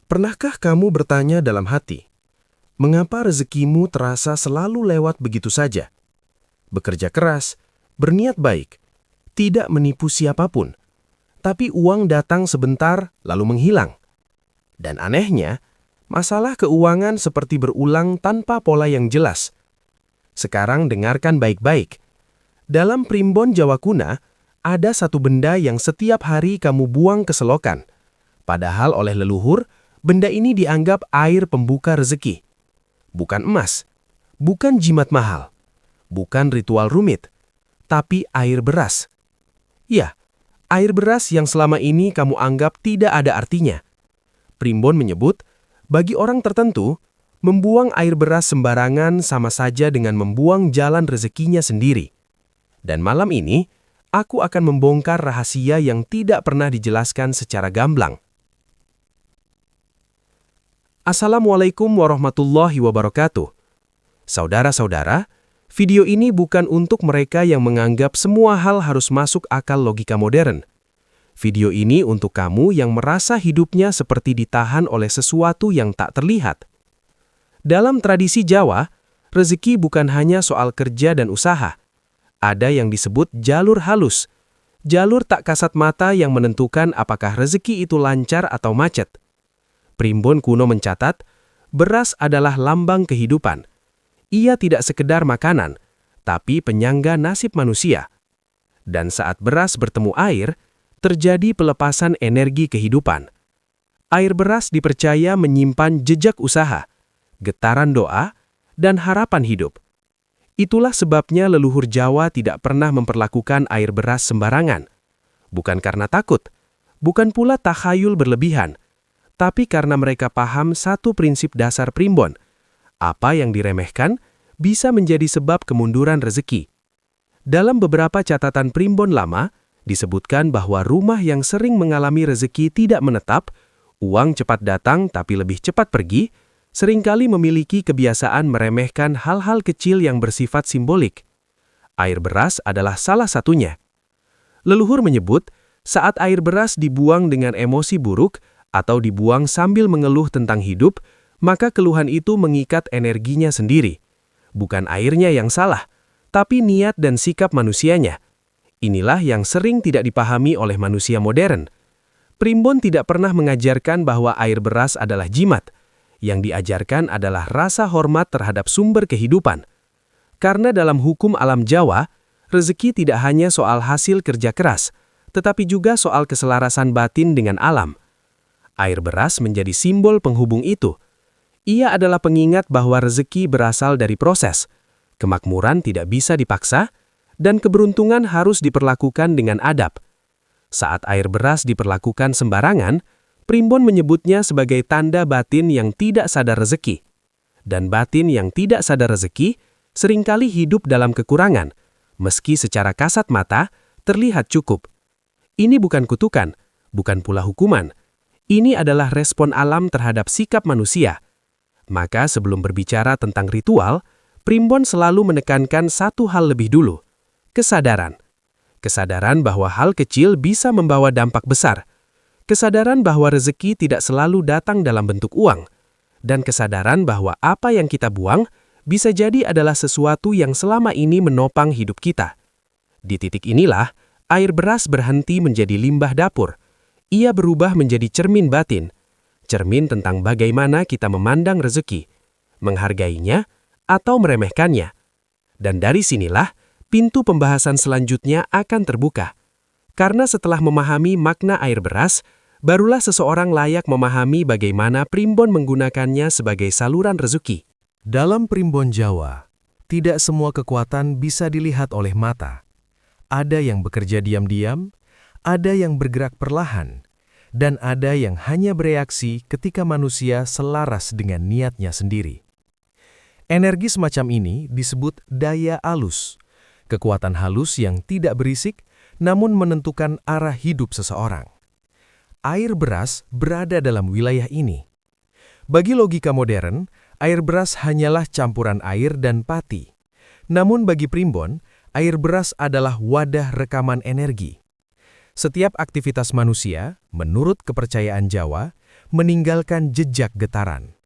Pernahkah kamu bertanya dalam hati, mengapa rezekimu terasa selalu lewat begitu saja? Bekerja keras, berniat baik, tidak menipu siapapun, tapi uang datang sebentar lalu menghilang. Dan anehnya, masalah keuangan seperti berulang tanpa pola yang jelas. Sekarang dengarkan baik-baik. Dalam primbon Jawa Kuna, ada satu benda yang setiap hari kamu buang ke selokan. Padahal oleh leluhur, benda ini dianggap air pembuka rezeki. Bukan emas, bukan jimat mahal, bukan ritual rumit, tapi air beras. Ya, air beras yang selama ini kamu anggap tidak ada artinya. Primbon menyebut, bagi orang tertentu, membuang air beras sembarangan sama saja dengan membuang jalan rezekinya sendiri. Dan malam ini, aku akan membongkar rahasia yang tidak pernah dijelaskan secara gamblang. Assalamualaikum warahmatullahi wabarakatuh. Saudara-saudara, video ini bukan untuk mereka yang menganggap semua hal harus masuk akal logika modern. Video ini untuk kamu yang merasa hidupnya seperti ditahan oleh sesuatu yang tak terlihat. Dalam tradisi Jawa, rezeki bukan hanya soal kerja dan usaha. Ada yang disebut jalur halus, jalur tak kasat mata yang menentukan apakah rezeki itu lancar atau macet. Primbon kuno mencatat, beras adalah lambang kehidupan. Ia tidak sekedar makanan, tapi penyangga nasib manusia. Dan saat beras bertemu air, terjadi pelepasan energi kehidupan. Air beras dipercaya menyimpan jejak usaha, getaran doa, dan harapan hidup. Itulah sebabnya leluhur Jawa tidak pernah memperlakukan air beras sembarangan. Bukan karena takut, bukan pula takhayul berlebihan, tapi karena mereka paham satu prinsip dasar primbon. Apa yang diremehkan bisa menjadi sebab kemunduran rezeki. Dalam beberapa catatan primbon lama, disebutkan bahwa rumah yang sering mengalami rezeki tidak menetap, uang cepat datang tapi lebih cepat pergi, seringkali memiliki kebiasaan meremehkan hal-hal kecil yang bersifat simbolik. Air beras adalah salah satunya. Leluhur menyebut, saat air beras dibuang dengan emosi buruk, atau dibuang sambil mengeluh tentang hidup, maka keluhan itu mengikat energinya sendiri. Bukan airnya yang salah, tapi niat dan sikap manusianya. Inilah yang sering tidak dipahami oleh manusia modern. Primbon tidak pernah mengajarkan bahwa air beras adalah jimat. Yang diajarkan adalah rasa hormat terhadap sumber kehidupan. Karena dalam hukum alam Jawa, rezeki tidak hanya soal hasil kerja keras, tetapi juga soal keselarasan batin dengan alam. Air beras menjadi simbol penghubung itu. Ia adalah pengingat bahwa rezeki berasal dari proses, kemakmuran tidak bisa dipaksa, dan keberuntungan harus diperlakukan dengan adab. Saat air beras diperlakukan sembarangan, primbon menyebutnya sebagai tanda batin yang tidak sadar rezeki. Dan batin yang tidak sadar rezeki seringkali hidup dalam kekurangan, meski secara kasat mata terlihat cukup. Ini bukan kutukan, bukan pula hukuman. Ini adalah respon alam terhadap sikap manusia. Maka sebelum berbicara tentang ritual, primbon selalu menekankan satu hal lebih dulu, kesadaran. Kesadaran bahwa hal kecil bisa membawa dampak besar. Kesadaran bahwa rezeki tidak selalu datang dalam bentuk uang. Dan kesadaran bahwa apa yang kita buang bisa jadi adalah sesuatu yang selama ini menopang hidup kita. Di titik inilah, air beras berhenti menjadi limbah dapur. Ia berubah menjadi cermin batin, cermin tentang bagaimana kita memandang rezeki, menghargainya atau meremehkannya. Dan dari sinilah, pintu pembahasan selanjutnya akan terbuka. Karena setelah memahami makna air beras, barulah seseorang layak memahami bagaimana primbon menggunakannya sebagai saluran rezeki. Dalam primbon Jawa, tidak semua kekuatan bisa dilihat oleh mata. Ada yang bekerja diam-diam, ada yang bergerak perlahan, dan ada yang hanya bereaksi ketika manusia selaras dengan niatnya sendiri. Energi semacam ini disebut daya alus, kekuatan halus yang tidak berisik namun menentukan arah hidup seseorang. Air beras berada dalam wilayah ini. Bagi logika modern, air beras hanyalah campuran air dan pati. Namun bagi primbon, air beras adalah wadah rekaman energi. Setiap aktivitas manusia, menurut kepercayaan Jawa, meninggalkan jejak getaran.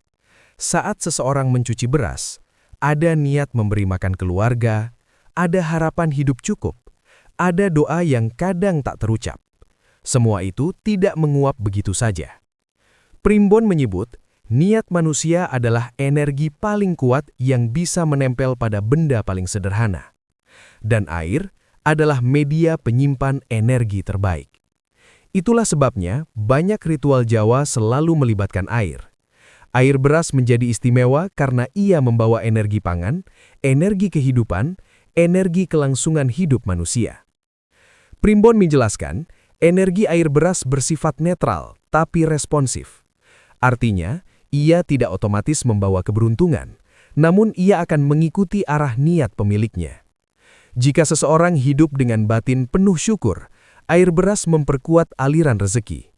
Saat seseorang mencuci beras, ada niat memberi makan keluarga, ada harapan hidup cukup, ada doa yang kadang tak terucap. Semua itu tidak menguap begitu saja. Primbon menyebut, niat manusia adalah energi paling kuat yang bisa menempel pada benda paling sederhana. Dan air adalah media penyimpan energi terbaik. Itulah sebabnya banyak ritual Jawa selalu melibatkan air. Air beras menjadi istimewa karena ia membawa energi pangan, energi kehidupan, energi kelangsungan hidup manusia. Primbon menjelaskan, energi air beras bersifat netral tapi responsif. Artinya, ia tidak otomatis membawa keberuntungan, namun ia akan mengikuti arah niat pemiliknya. Jika seseorang hidup dengan batin penuh syukur, air beras memperkuat aliran rezeki.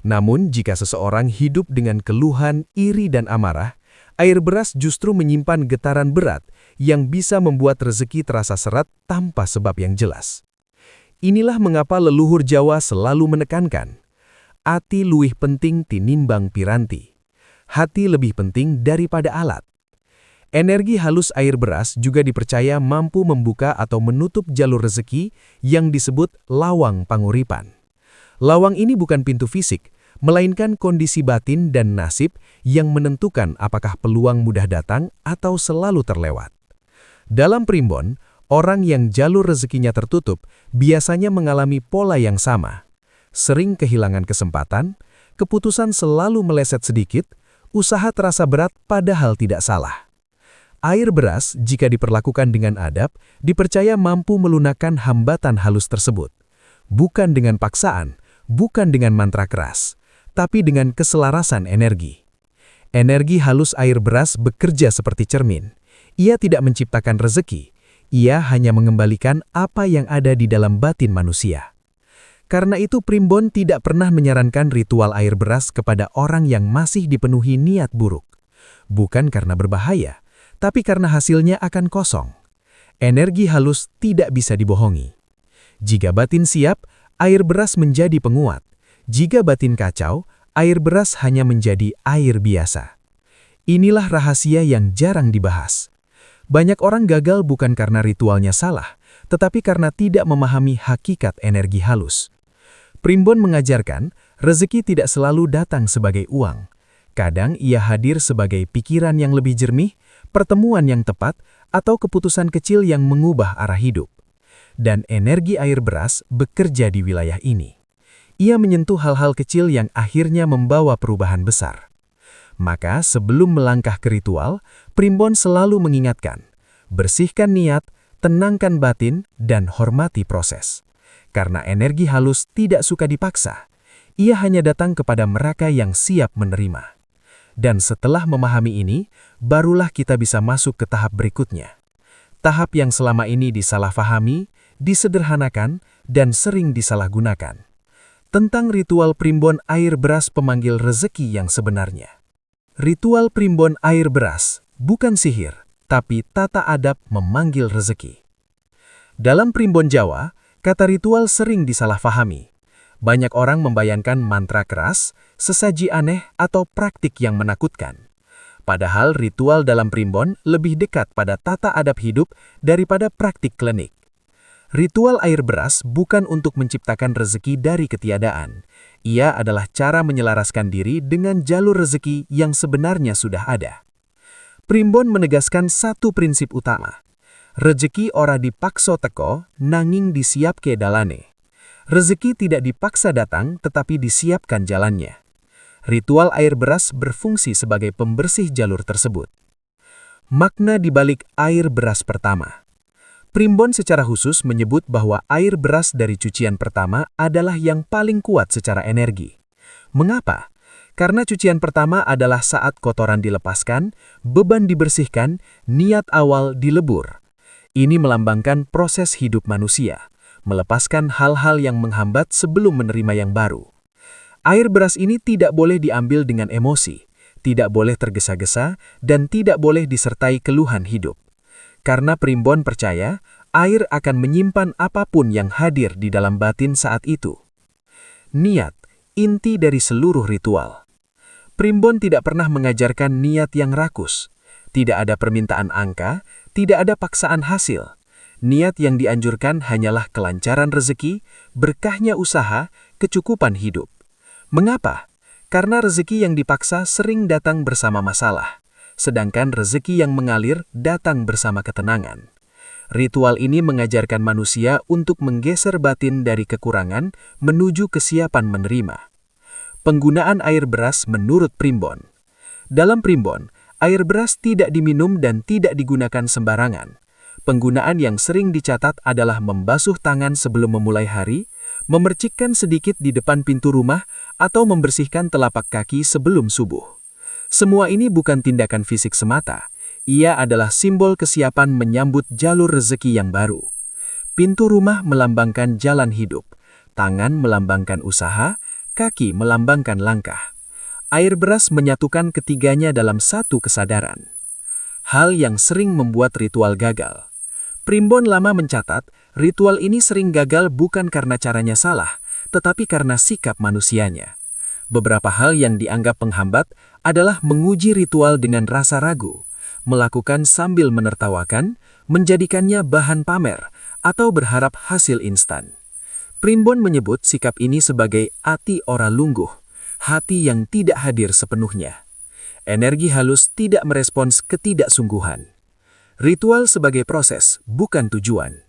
Namun, jika seseorang hidup dengan keluhan, iri, dan amarah, air beras justru menyimpan getaran berat yang bisa membuat rezeki terasa seret tanpa sebab yang jelas. Inilah mengapa leluhur Jawa selalu menekankan, ati luwih penting tinimbang piranti. Hati lebih penting daripada alat. Energi halus air beras juga dipercaya mampu membuka atau menutup jalur rezeki yang disebut lawang panguripan. Lawang ini bukan pintu fisik, melainkan kondisi batin dan nasib yang menentukan apakah peluang mudah datang atau selalu terlewat. Dalam primbon, orang yang jalur rezekinya tertutup biasanya mengalami pola yang sama. Sering kehilangan kesempatan, keputusan selalu meleset sedikit, usaha terasa berat padahal tidak salah. Air beras, jika diperlakukan dengan adab, dipercaya mampu melunakkan hambatan halus tersebut. Bukan dengan paksaan, bukan dengan mantra keras, tapi dengan keselarasan energi. Energi halus air beras bekerja seperti cermin. Ia tidak menciptakan rezeki, ia hanya mengembalikan apa yang ada di dalam batin manusia. Karena itu Primbon tidak pernah menyarankan ritual air beras kepada orang yang masih dipenuhi niat buruk. Bukan karena berbahaya, tapi karena hasilnya akan kosong. Energi halus tidak bisa dibohongi. Jika batin siap, air beras menjadi penguat. Jika batin kacau, air beras hanya menjadi air biasa. Inilah rahasia yang jarang dibahas. Banyak orang gagal bukan karena ritualnya salah, tetapi karena tidak memahami hakikat energi halus. Primbon mengajarkan, rezeki tidak selalu datang sebagai uang. Kadang ia hadir sebagai pikiran yang lebih jernih, pertemuan yang tepat, atau keputusan kecil yang mengubah arah hidup. Dan energi air beras bekerja di wilayah ini. Ia menyentuh hal-hal kecil yang akhirnya membawa perubahan besar. Maka sebelum melangkah ke ritual, Primbon selalu mengingatkan, bersihkan niat, tenangkan batin, dan hormati proses. Karena energi halus tidak suka dipaksa, ia hanya datang kepada mereka yang siap menerima. Dan setelah memahami ini, barulah kita bisa masuk ke tahap berikutnya. Tahap yang selama ini disalahfahami, disederhanakan, dan sering disalahgunakan. Tentang ritual primbon air beras pemanggil rezeki yang sebenarnya. Ritual primbon air beras bukan sihir, tapi tata adab memanggil rezeki. Dalam primbon Jawa, kata ritual sering disalahfahami. Banyak orang membayangkan mantra keras, sesaji aneh, atau praktik yang menakutkan. Padahal ritual dalam primbon lebih dekat pada tata adab hidup daripada praktik klinik. Ritual air beras bukan untuk menciptakan rezeki dari ketiadaan. Ia adalah cara menyelaraskan diri dengan jalur rezeki yang sebenarnya sudah ada. Primbon menegaskan satu prinsip utama. Rezeki ora dipaksa teko, nanging disiapke dalane. Rezeki tidak dipaksa datang, tetapi disiapkan jalannya. Ritual air beras berfungsi sebagai pembersih jalur tersebut. Makna di balik air beras pertama. Primbon secara khusus menyebut bahwa air beras dari cucian pertama adalah yang paling kuat secara energi. Mengapa? Karena cucian pertama adalah saat kotoran dilepaskan, beban dibersihkan, niat awal dilebur. Ini melambangkan proses hidup manusia. Melepaskan hal-hal yang menghambat sebelum menerima yang baru. Air beras ini tidak boleh diambil dengan emosi, tidak boleh tergesa-gesa, dan tidak boleh disertai keluhan hidup. Karena Primbon percaya, air akan menyimpan apapun yang hadir di dalam batin saat itu. Niat, inti dari seluruh ritual. Primbon tidak pernah mengajarkan niat yang rakus. Tidak ada permintaan angka, tidak ada paksaan hasil. Niat yang dianjurkan hanyalah kelancaran rezeki, berkahnya usaha, kecukupan hidup. Mengapa? Karena rezeki yang dipaksa sering datang bersama masalah, sedangkan rezeki yang mengalir datang bersama ketenangan. Ritual ini mengajarkan manusia untuk menggeser batin dari kekurangan menuju kesiapan menerima. Penggunaan air beras menurut Primbon. Dalam Primbon, air beras tidak diminum dan tidak digunakan sembarangan. Penggunaan yang sering dicatat adalah membasuh tangan sebelum memulai hari, memercikkan sedikit di depan pintu rumah, atau membersihkan telapak kaki sebelum subuh. Semua ini bukan tindakan fisik semata. Ia adalah simbol kesiapan menyambut jalur rezeki yang baru. Pintu rumah melambangkan jalan hidup, tangan melambangkan usaha, kaki melambangkan langkah. Air beras menyatukan ketiganya dalam satu kesadaran. Hal yang sering membuat ritual gagal. Primbon lama mencatat, ritual ini sering gagal bukan karena caranya salah, tetapi karena sikap manusianya. Beberapa hal yang dianggap penghambat adalah menguji ritual dengan rasa ragu, melakukan sambil menertawakan, menjadikannya bahan pamer, atau berharap hasil instan. Primbon menyebut sikap ini sebagai ati ora lungguh, hati yang tidak hadir sepenuhnya. Energi halus tidak merespons ketidaksungguhan. Ritual sebagai proses, bukan tujuan.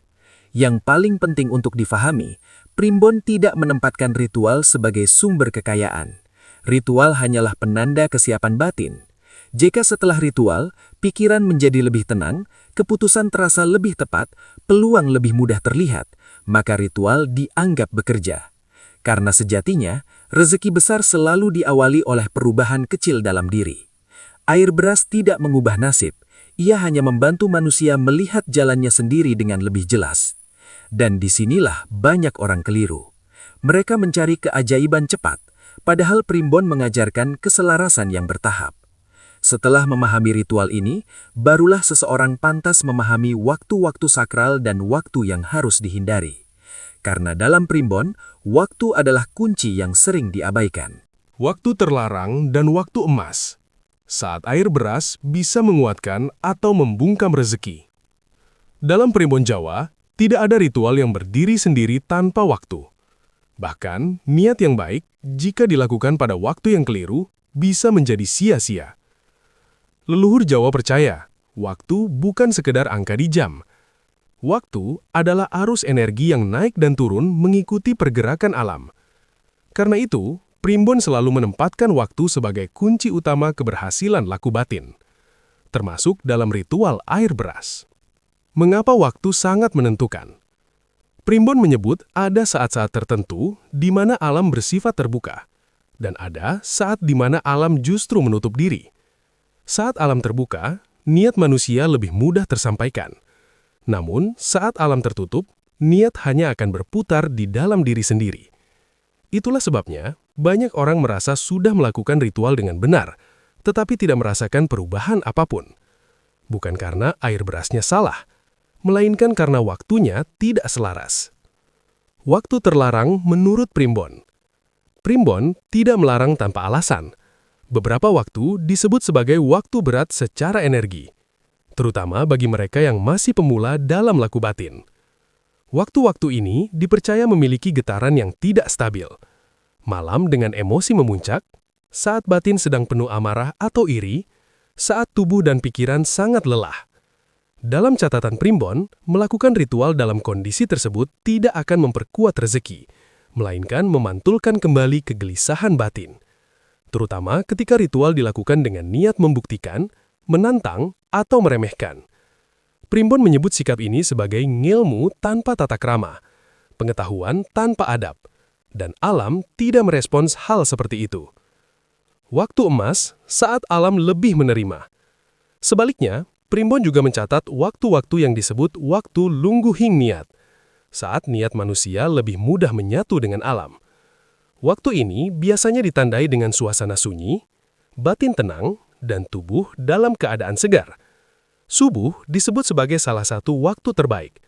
Yang paling penting untuk difahami, Primbon tidak menempatkan ritual sebagai sumber kekayaan. Ritual hanyalah penanda kesiapan batin. Jika setelah ritual, pikiran menjadi lebih tenang, keputusan terasa lebih tepat, peluang lebih mudah terlihat, maka ritual dianggap bekerja. Karena sejatinya, rezeki besar selalu diawali oleh perubahan kecil dalam diri. Air beras tidak mengubah nasib, ia hanya membantu manusia melihat jalannya sendiri dengan lebih jelas. Dan disinilah banyak orang keliru. Mereka mencari keajaiban cepat, padahal Primbon mengajarkan keselarasan yang bertahap. Setelah memahami ritual ini, barulah seseorang pantas memahami waktu-waktu sakral dan waktu yang harus dihindari. Karena dalam Primbon, waktu adalah kunci yang sering diabaikan. Waktu terlarang dan waktu emas. Saat air beras bisa menguatkan atau membungkam rezeki. Dalam Primbon Jawa, tidak ada ritual yang berdiri sendiri tanpa waktu. Bahkan, niat yang baik, jika dilakukan pada waktu yang keliru, bisa menjadi sia-sia. Leluhur Jawa percaya, waktu bukan sekedar angka di jam. Waktu adalah arus energi yang naik dan turun mengikuti pergerakan alam. Karena itu, Primbon selalu menempatkan waktu sebagai kunci utama keberhasilan laku batin, termasuk dalam ritual air beras. Mengapa waktu sangat menentukan? Primbon menyebut ada saat-saat tertentu di mana alam bersifat terbuka, dan ada saat di mana alam justru menutup diri. Saat alam terbuka, niat manusia lebih mudah tersampaikan. Namun, saat alam tertutup, niat hanya akan berputar di dalam diri sendiri. Itulah sebabnya, banyak orang merasa sudah melakukan ritual dengan benar, tetapi tidak merasakan perubahan apapun. Bukan karena air berasnya salah, melainkan karena waktunya tidak selaras. Waktu terlarang menurut Primbon. Primbon tidak melarang tanpa alasan. Beberapa waktu disebut sebagai waktu berat secara energi, terutama bagi mereka yang masih pemula dalam laku batin. Waktu-waktu ini dipercaya memiliki getaran yang tidak stabil. Malam dengan emosi memuncak, saat batin sedang penuh amarah atau iri, saat tubuh dan pikiran sangat lelah. Dalam catatan Primbon, melakukan ritual dalam kondisi tersebut tidak akan memperkuat rezeki, melainkan memantulkan kembali kegelisahan batin. Terutama ketika ritual dilakukan dengan niat membuktikan, menantang, atau meremehkan. Primbon menyebut sikap ini sebagai ngilmu tanpa tata krama, pengetahuan tanpa adab, dan alam tidak merespons hal seperti itu. Waktu emas saat alam lebih menerima. Sebaliknya, Primbon juga mencatat waktu-waktu yang disebut waktu lungguhing niat, saat niat manusia lebih mudah menyatu dengan alam. Waktu ini biasanya ditandai dengan suasana sunyi, batin tenang, dan tubuh dalam keadaan segar. Subuh disebut sebagai salah satu waktu terbaik.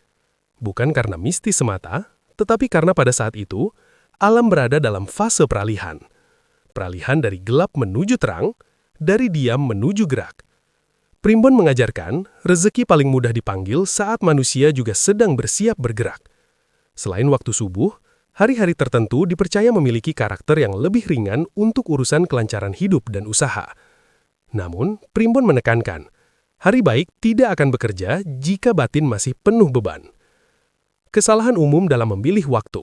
Bukan karena mistis semata, tetapi karena pada saat itu, alam berada dalam fase peralihan. peralihan dari gelap menuju terang, dari diam menuju gerak. Primbon mengajarkan, rezeki paling mudah dipanggil saat manusia juga sedang bersiap bergerak. Selain waktu subuh, hari-hari tertentu dipercaya memiliki karakter yang lebih ringan untuk urusan kelancaran hidup dan usaha. Namun, Primbon menekankan, hari baik tidak akan bekerja jika batin masih penuh beban. Kesalahan umum dalam memilih waktu.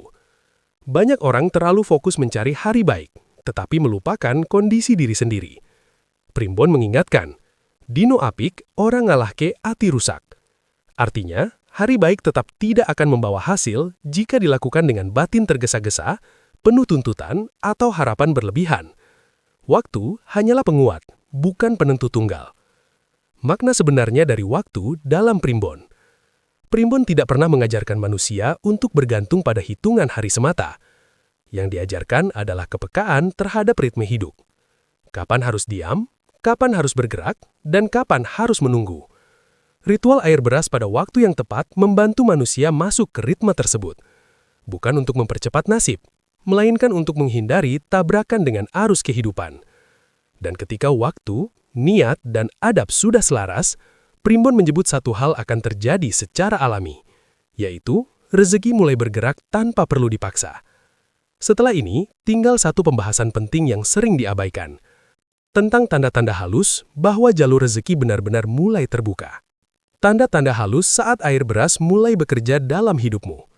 Banyak orang terlalu fokus mencari hari baik, tetapi melupakan kondisi diri sendiri. Primbon mengingatkan, dino apik, orang ngalahke ati rusak. Artinya, hari baik tetap tidak akan membawa hasil jika dilakukan dengan batin tergesa-gesa, penuh tuntutan, atau harapan berlebihan. Waktu hanyalah penguat, bukan penentu tunggal. Makna sebenarnya dari waktu dalam Primbon. Primbon tidak pernah mengajarkan manusia untuk bergantung pada hitungan hari semata. Yang diajarkan adalah kepekaan terhadap ritme hidup. Kapan harus diam, kapan harus bergerak, dan kapan harus menunggu. Ritual air beras pada waktu yang tepat membantu manusia masuk ke ritme tersebut. Bukan untuk mempercepat nasib, melainkan untuk menghindari tabrakan dengan arus kehidupan. Dan ketika waktu, niat, dan adab sudah selaras, Primbon menyebut satu hal akan terjadi secara alami, yaitu rezeki mulai bergerak tanpa perlu dipaksa. Setelah ini, tinggal satu pembahasan penting yang sering diabaikan, tentang tanda-tanda halus bahwa jalur rezeki benar-benar mulai terbuka. Tanda-tanda halus saat air beras mulai bekerja dalam hidupmu.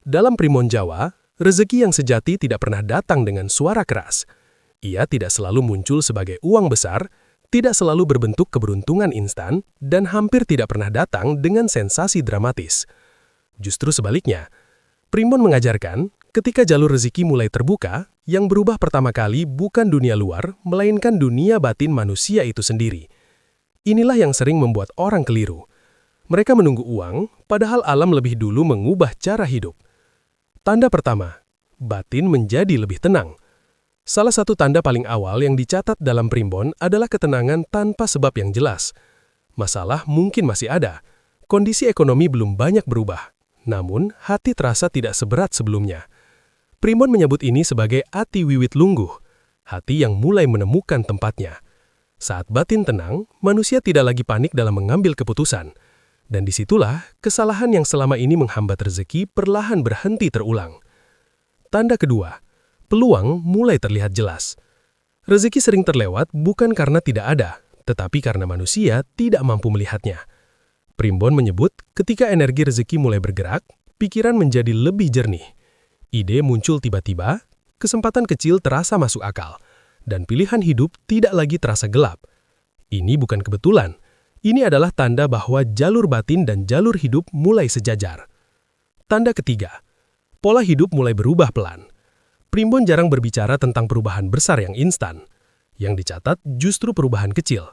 Dalam Primbon Jawa, rezeki yang sejati tidak pernah datang dengan suara keras. Ia tidak selalu muncul sebagai uang besar, tidak selalu berbentuk keberuntungan instan, dan hampir tidak pernah datang dengan sensasi dramatis. Justru sebaliknya, Primbon mengajarkan, ketika jalur rezeki mulai terbuka, yang berubah pertama kali bukan dunia luar, melainkan dunia batin manusia itu sendiri. Inilah yang sering membuat orang keliru. Mereka menunggu uang, padahal alam lebih dulu mengubah cara hidup. Tanda pertama, batin menjadi lebih tenang. Salah satu tanda paling awal yang dicatat dalam Primbon adalah ketenangan tanpa sebab yang jelas. Masalah mungkin masih ada, kondisi ekonomi belum banyak berubah, namun hati terasa tidak seberat sebelumnya. Primbon menyebut ini sebagai ati wiwit lungguh, hati yang mulai menemukan tempatnya. Saat batin tenang, manusia tidak lagi panik dalam mengambil keputusan. Dan disitulah kesalahan yang selama ini menghambat rezeki perlahan berhenti terulang. Tanda kedua, peluang mulai terlihat jelas. Rezeki sering terlewat bukan karena tidak ada, tetapi karena manusia tidak mampu melihatnya. Primbon menyebut ketika energi rezeki mulai bergerak, pikiran menjadi lebih jernih. Ide muncul tiba-tiba, kesempatan kecil terasa masuk akal, dan pilihan hidup tidak lagi terasa gelap. Ini bukan kebetulan. Ini adalah tanda bahwa jalur batin dan jalur hidup mulai sejajar. Tanda ketiga, pola hidup mulai berubah pelan. Primbon jarang berbicara tentang perubahan besar yang instan. Yang dicatat justru perubahan kecil.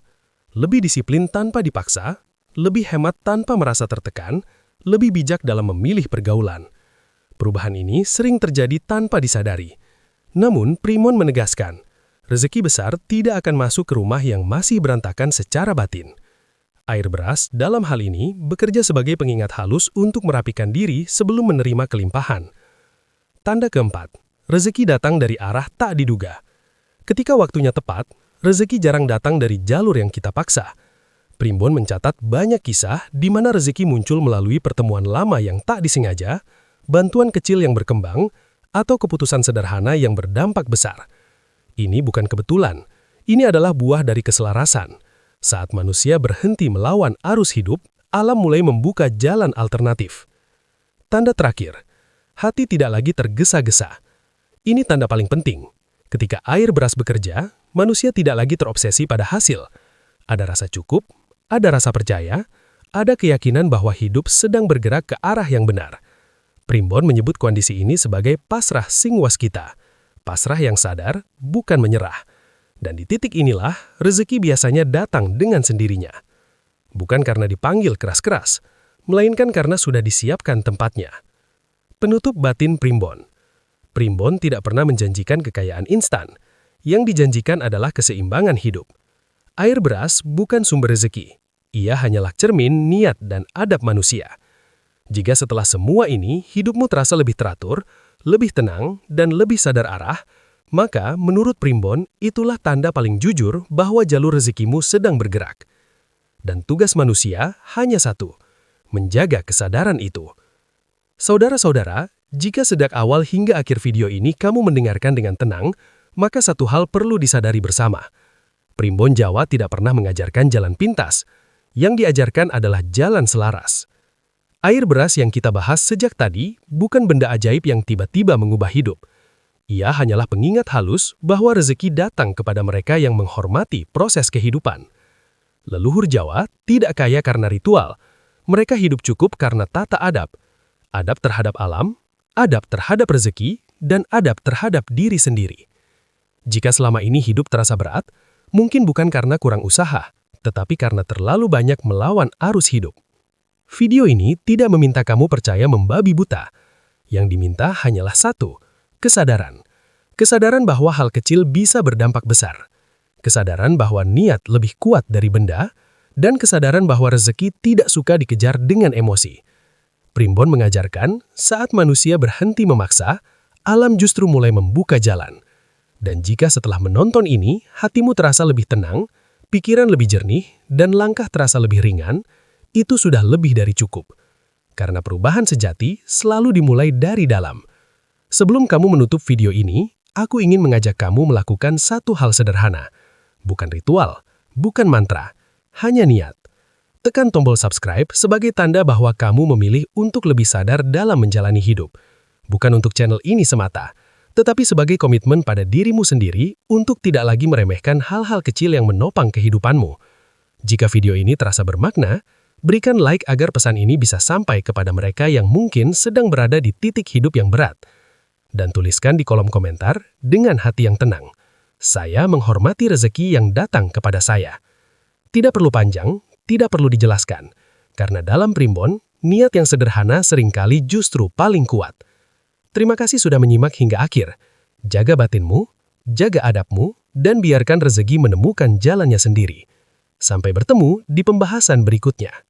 Lebih disiplin tanpa dipaksa, lebih hemat tanpa merasa tertekan, lebih bijak dalam memilih pergaulan. Perubahan ini sering terjadi tanpa disadari. Namun, Primbon menegaskan, rezeki besar tidak akan masuk ke rumah yang masih berantakan secara batin. Air beras dalam hal ini bekerja sebagai pengingat halus untuk merapikan diri sebelum menerima kelimpahan. Tanda keempat, rezeki datang dari arah tak diduga. Ketika waktunya tepat, rezeki jarang datang dari jalur yang kita paksa. Primbon mencatat banyak kisah di mana rezeki muncul melalui pertemuan lama yang tak disengaja, bantuan kecil yang berkembang, atau keputusan sederhana yang berdampak besar. Ini bukan kebetulan, ini adalah buah dari keselarasan. Saat manusia berhenti melawan arus hidup, alam mulai membuka jalan alternatif. Tanda terakhir, hati tidak lagi tergesa-gesa. Ini tanda paling penting. Ketika air beras bekerja, manusia tidak lagi terobsesi pada hasil. Ada rasa cukup, ada rasa percaya, ada keyakinan bahwa hidup sedang bergerak ke arah yang benar. Primbon menyebut kondisi ini sebagai pasrah sing waskita, pasrah yang sadar, bukan menyerah. Dan di titik inilah, rezeki biasanya datang dengan sendirinya. Bukan karena dipanggil keras-keras, melainkan karena sudah disiapkan tempatnya. Penutup batin Primbon. Primbon tidak pernah menjanjikan kekayaan instan. Yang dijanjikan adalah keseimbangan hidup. Air beras bukan sumber rezeki. Ia hanyalah cermin, niat, dan adab manusia. Jika setelah semua ini, hidupmu terasa lebih teratur, lebih tenang, dan lebih sadar arah, Maka, menurut Primbon, itulah tanda paling jujur bahwa jalur rezekimu sedang bergerak. Dan tugas manusia hanya satu, menjaga kesadaran itu. Saudara-saudara, jika sejak awal hingga akhir video ini kamu mendengarkan dengan tenang, maka satu hal perlu disadari bersama. Primbon Jawa tidak pernah mengajarkan jalan pintas. Yang diajarkan adalah jalan selaras. Air beras yang kita bahas sejak tadi bukan benda ajaib yang tiba-tiba mengubah hidup. Ia hanyalah pengingat halus bahwa rezeki datang kepada mereka yang menghormati proses kehidupan. Leluhur Jawa tidak kaya karena ritual. Mereka hidup cukup karena tata adab. Adab terhadap alam, adab terhadap rezeki, dan adab terhadap diri sendiri. Jika selama ini hidup terasa berat, mungkin bukan karena kurang usaha, tetapi karena terlalu banyak melawan arus hidup. Video ini tidak meminta kamu percaya membabi buta. Yang diminta hanyalah satu, kesadaran. Kesadaran bahwa hal kecil bisa berdampak besar. Kesadaran bahwa niat lebih kuat dari benda, dan kesadaran bahwa rezeki tidak suka dikejar dengan emosi. Primbon mengajarkan, saat manusia berhenti memaksa, alam justru mulai membuka jalan. Dan jika setelah menonton ini, hatimu terasa lebih tenang, pikiran lebih jernih, dan langkah terasa lebih ringan, itu sudah lebih dari cukup. Karena perubahan sejati selalu dimulai dari dalam. Sebelum kamu menutup video ini, aku ingin mengajak kamu melakukan satu hal sederhana. Bukan ritual, bukan mantra, hanya niat. Tekan tombol subscribe sebagai tanda bahwa kamu memilih untuk lebih sadar dalam menjalani hidup. Bukan untuk channel ini semata, tetapi sebagai komitmen pada dirimu sendiri untuk tidak lagi meremehkan hal-hal kecil yang menopang kehidupanmu. Jika video ini terasa bermakna, berikan like agar pesan ini bisa sampai kepada mereka yang mungkin sedang berada di titik hidup yang berat. Dan tuliskan di kolom komentar dengan hati yang tenang. Saya menghormati rezeki yang datang kepada saya. Tidak perlu panjang, tidak perlu dijelaskan. Karena dalam Primbon, niat yang sederhana seringkali justru paling kuat. Terima kasih sudah menyimak hingga akhir. Jaga batinmu, jaga adabmu, dan biarkan rezeki menemukan jalannya sendiri. Sampai bertemu di pembahasan berikutnya.